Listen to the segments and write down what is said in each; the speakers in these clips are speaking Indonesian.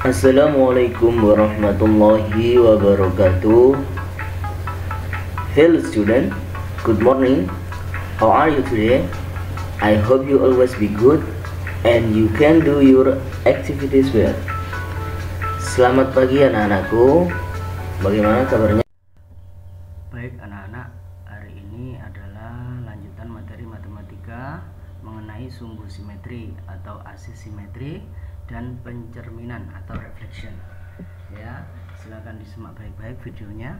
Assalamualaikum warahmatullahi wabarakatuh. Hello student, good morning. How are you today? I hope you always be good and you can do your activities well. Selamat pagi anak-anakku. Bagaimana kabarnya? Baik anak-anak, hari ini adalah lanjutan materi matematika mengenai sumbu simetri atau asisimetri dan pencerminan atau reflection. Ya, silakan disimak baik-baik videonya.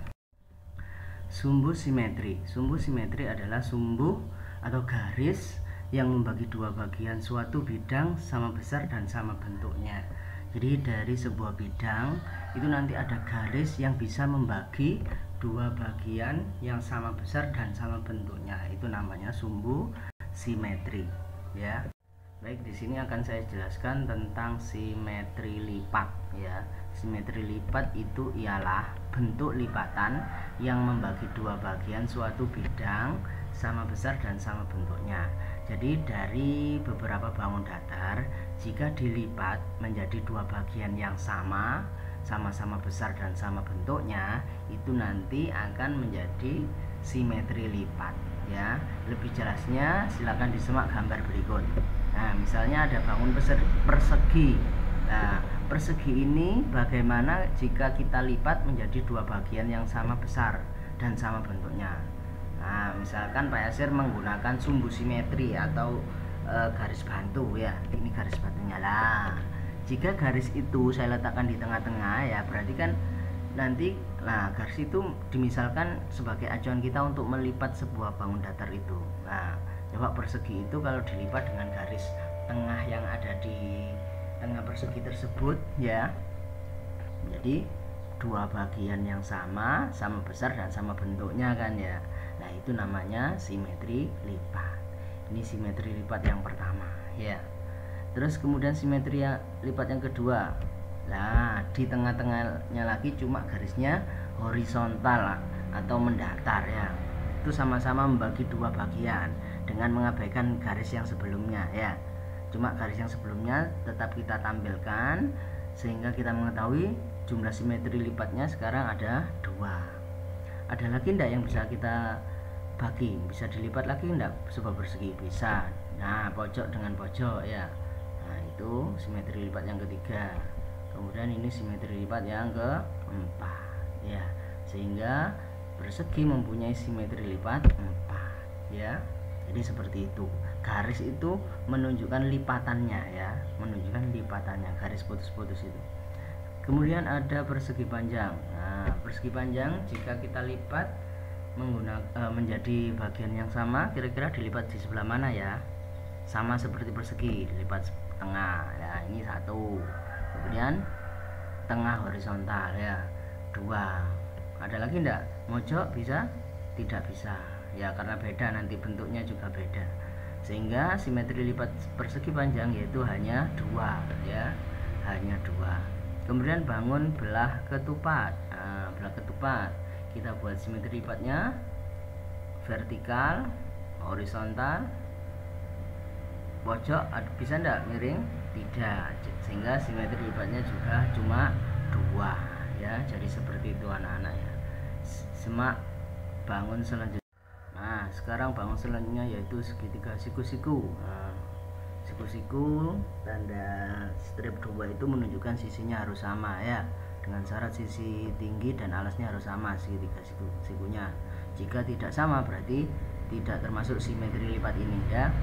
Sumbu simetri adalah sumbu atau garis yang membagi dua bagian suatu bidang sama besar dan sama bentuknya. Jadi dari sebuah bidang itu nanti ada garis yang bisa membagi dua bagian yang sama besar dan sama bentuknya. Itu namanya sumbu simetri, ya. Baik, di sini akan saya jelaskan tentang simetri lipat, ya. Simetri lipat itu ialah bentuk lipatan yang membagi dua bagian suatu bidang sama besar dan sama bentuknya. Jadi dari beberapa bangun datar, jika dilipat menjadi dua bagian yang sama-sama besar dan sama bentuknya, itu nanti akan menjadi simetri lipat, ya. Lebih jelasnya silakan disimak gambar berikut. Nah, misalnya ada bangun persegi. Nah, persegi ini bagaimana jika kita lipat menjadi dua bagian yang sama besar dan sama bentuknya. Nah, misalkan Pak Yasir menggunakan sumbu simetri atau garis bantu, ya. Ini garis bantunya lah. Jika garis itu saya letakkan di tengah-tengah, ya, berarti kan nanti garis itu dimisalkan sebagai acuan kita untuk melipat sebuah bangun datar itu. Nah, coba persegi itu kalau dilipat dengan garis tengah yang ada di tengah persegi tersebut, ya. Jadi dua bagian yang sama besar dan sama bentuknya kan, ya. Nah, itu namanya simetri lipat. Ini simetri lipat yang pertama, ya. Terus kemudian simetri lipat yang kedua. Nah, di tengah-tengahnya lagi cuma garisnya horizontal atau mendatar, ya. Itu sama-sama membagi dua bagian dengan mengabaikan garis yang sebelumnya, ya. Cuma garis yang sebelumnya tetap kita tampilkan sehingga kita mengetahui jumlah simetri lipatnya sekarang ada dua. Ada lagi enggak yang bisa kita bagi? Bisa dilipat lagi enggak sebuah persegi? Bisa. Nah, pojok dengan pojok, ya. Nah, itu simetri lipat yang ketiga. Kemudian ini simetri lipat yang keempat, ya. Sehingga persegi mempunyai simetri lipat 4, ya. Jadi seperti itu. Garis itu menunjukkan lipatannya, ya. Menunjukkan lipatannya, garis putus-putus itu. Kemudian ada persegi panjang. Nah, persegi panjang jika kita lipat menggunakan menjadi bagian yang sama, kira-kira dilipat di sebelah mana, ya? Sama seperti persegi, dilipat tengah. Ya, ini satu. Kemudian tengah horizontal, ya, dua. Ada lagi enggak? Mojok bisa? Tidak bisa, ya, karena beda, nanti bentuknya juga beda. Sehingga simetri lipat persegi panjang yaitu hanya dua, ya, hanya dua. Kemudian bangun belah ketupat. Nah, belah ketupat kita buat simetri lipatnya vertikal, horizontal, pojok. Bisa enggak miring? Tidak, sehingga simetri lipatnya juga cuma dua, ya. Jadi seperti itu anak-anak, ya. Semak bangun selanjutnya. Nah, sekarang bangun selanjutnya yaitu segitiga siku-siku. Nah, siku-siku tanda strip 2 itu menunjukkan sisinya harus sama, ya, dengan syarat sisi tinggi dan alasnya harus sama segitiga sikunya. Jika tidak sama berarti tidak termasuk simetri lipat ini, ya.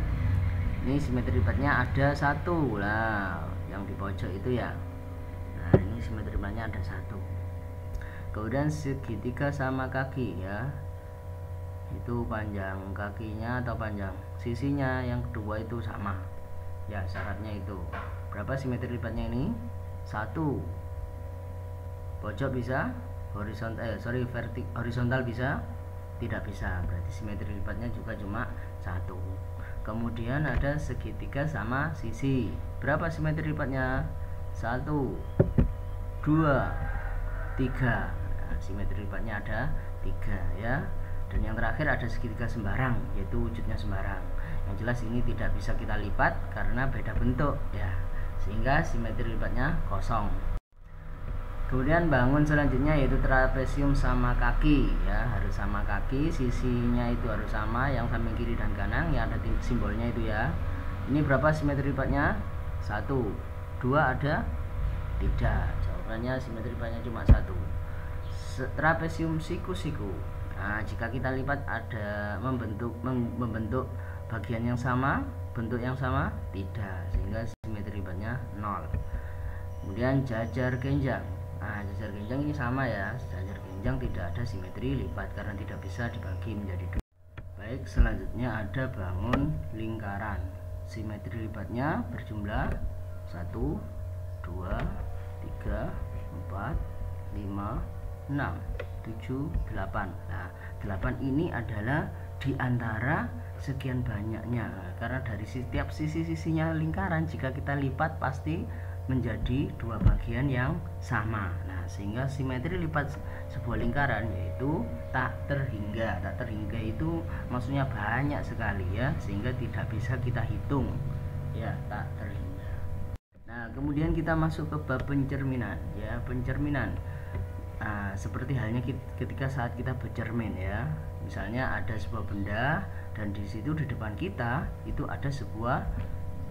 Ini simetri lipatnya ada satu lah, yang di pojok itu, ya. Nah, ini simetri lipatnya ada satu. Kemudian segitiga sama kaki, ya. Itu panjang kakinya atau panjang sisinya yang kedua itu sama, ya, syaratnya itu. Berapa simetri lipatnya ini? Satu. Pojok bisa, horizontal bisa? Tidak bisa, berarti simetri lipatnya juga cuma satu. Kemudian ada segitiga sama sisi. Berapa simetri lipatnya? 1, 2, 3. Nah, simetri lipatnya ada 3, ya. Dan yang terakhir ada segitiga sembarang, yaitu wujudnya sembarang. Yang jelas ini tidak bisa kita lipat karena beda bentuk, ya. Sehingga simetri lipatnya kosong. Kemudian bangun selanjutnya yaitu trapesium sama kaki, ya harus sama kaki, sisinya itu harus sama, yang samping kiri dan kanan yang ada simbolnya itu ya. Ini berapa simetri lipatnya? 1. 2 ada? Tidak. Jawabannya simetri lipatnya cuma 1. Trapesium siku-siku. Nah, jika kita lipat ada membentuk bagian yang sama, bentuk yang sama? Tidak, sehingga simetri lipatnya 0. Kemudian jajar genjang. Nah, jajar genjang ini sama ya. Jajar genjang tidak ada simetri lipat karena tidak bisa dibagi menjadi 2. Baik, selanjutnya ada bangun lingkaran. Simetri lipatnya berjumlah 1, 2, 3, 4, 5, 6, 7, 8. Nah, 8 ini adalah di antara sekian banyaknya. Karena dari setiap sisi-sisinya lingkaran jika kita lipat pasti menjadi 2 bagian yang sama. Nah, sehingga simetri lipat sebuah lingkaran yaitu tak terhingga. Tak terhingga itu maksudnya banyak sekali ya, sehingga tidak bisa kita hitung. Ya, tak terhingga. Nah, kemudian kita masuk ke bab pencerminan ya, pencerminan. Nah, seperti halnya ketika saat kita bercermin ya. Misalnya ada sebuah benda dan di situ di depan kita itu ada sebuah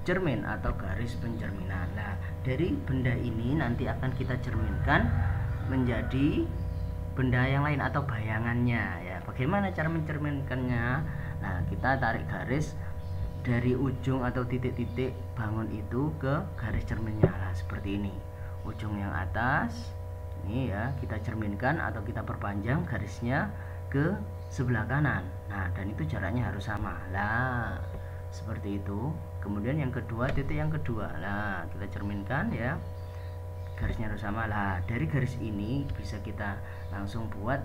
cermin atau garis pencerminan. Nah, dari benda ini nanti akan kita cerminkan menjadi benda yang lain atau bayangannya ya. Bagaimana cara mencerminkannya? Nah, kita tarik garis dari ujung atau titik-titik bangun itu ke garis cerminnya. Nah, seperti ini. Ujung yang atas ini ya, kita cerminkan atau kita perpanjang garisnya ke sebelah kanan. Nah, dan itu jaraknya harus sama. Nah, seperti itu. Kemudian yang kedua, titik yang kedua, nah kita cerminkan ya, garisnya harus sama. Lah, dari garis ini bisa kita langsung buat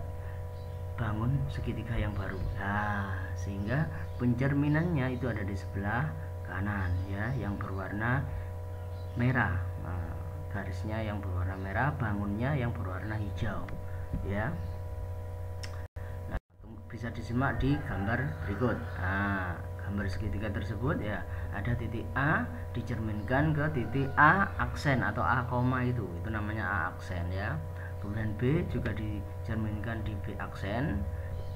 bangun segitiga yang baru. Nah, sehingga pencerminannya itu ada di sebelah kanan ya, yang berwarna merah. Nah, garisnya yang berwarna merah, bangunnya yang berwarna hijau ya. Nah, bisa disimak di gambar berikut. Nah, gambar segitiga tersebut ya, ada titik A dicerminkan ke titik A aksen atau A koma itu namanya A aksen ya. Kemudian B juga dicerminkan di B aksen,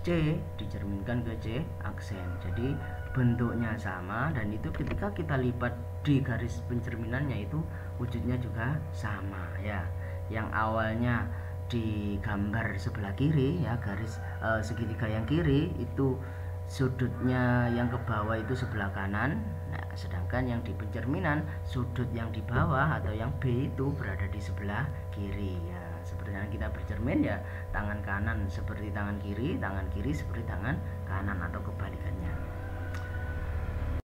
C dicerminkan ke C aksen. Jadi bentuknya sama dan itu ketika kita lipat di garis pencerminannya itu wujudnya juga sama ya. Yang awalnya di gambar sebelah kiri ya, garis segitiga yang kiri itu sudutnya yang ke bawah itu sebelah kanan. Nah, sedangkan yang di pencerminan sudut yang di bawah atau yang B itu berada di sebelah kiri ya. Seperti yang kita bercermin ya, tangan kanan seperti tangan kiri seperti tangan kanan atau kebalikannya.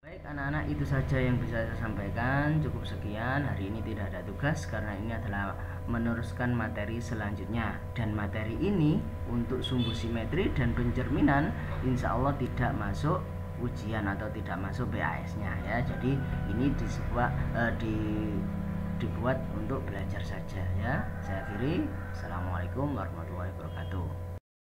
Baik anak-anak, itu saja yang bisa saya sampaikan. Cukup sekian. Hari ini tidak ada tugas karena ini adalah meneruskan materi selanjutnya, dan materi ini untuk sumbu simetri dan pencerminan insya Allah tidak masuk ujian atau tidak masuk BAS nya ya. Jadi ini dibuat untuk belajar saja ya. Saya akhiri. Assalamualaikum warahmatullahi wabarakatuh.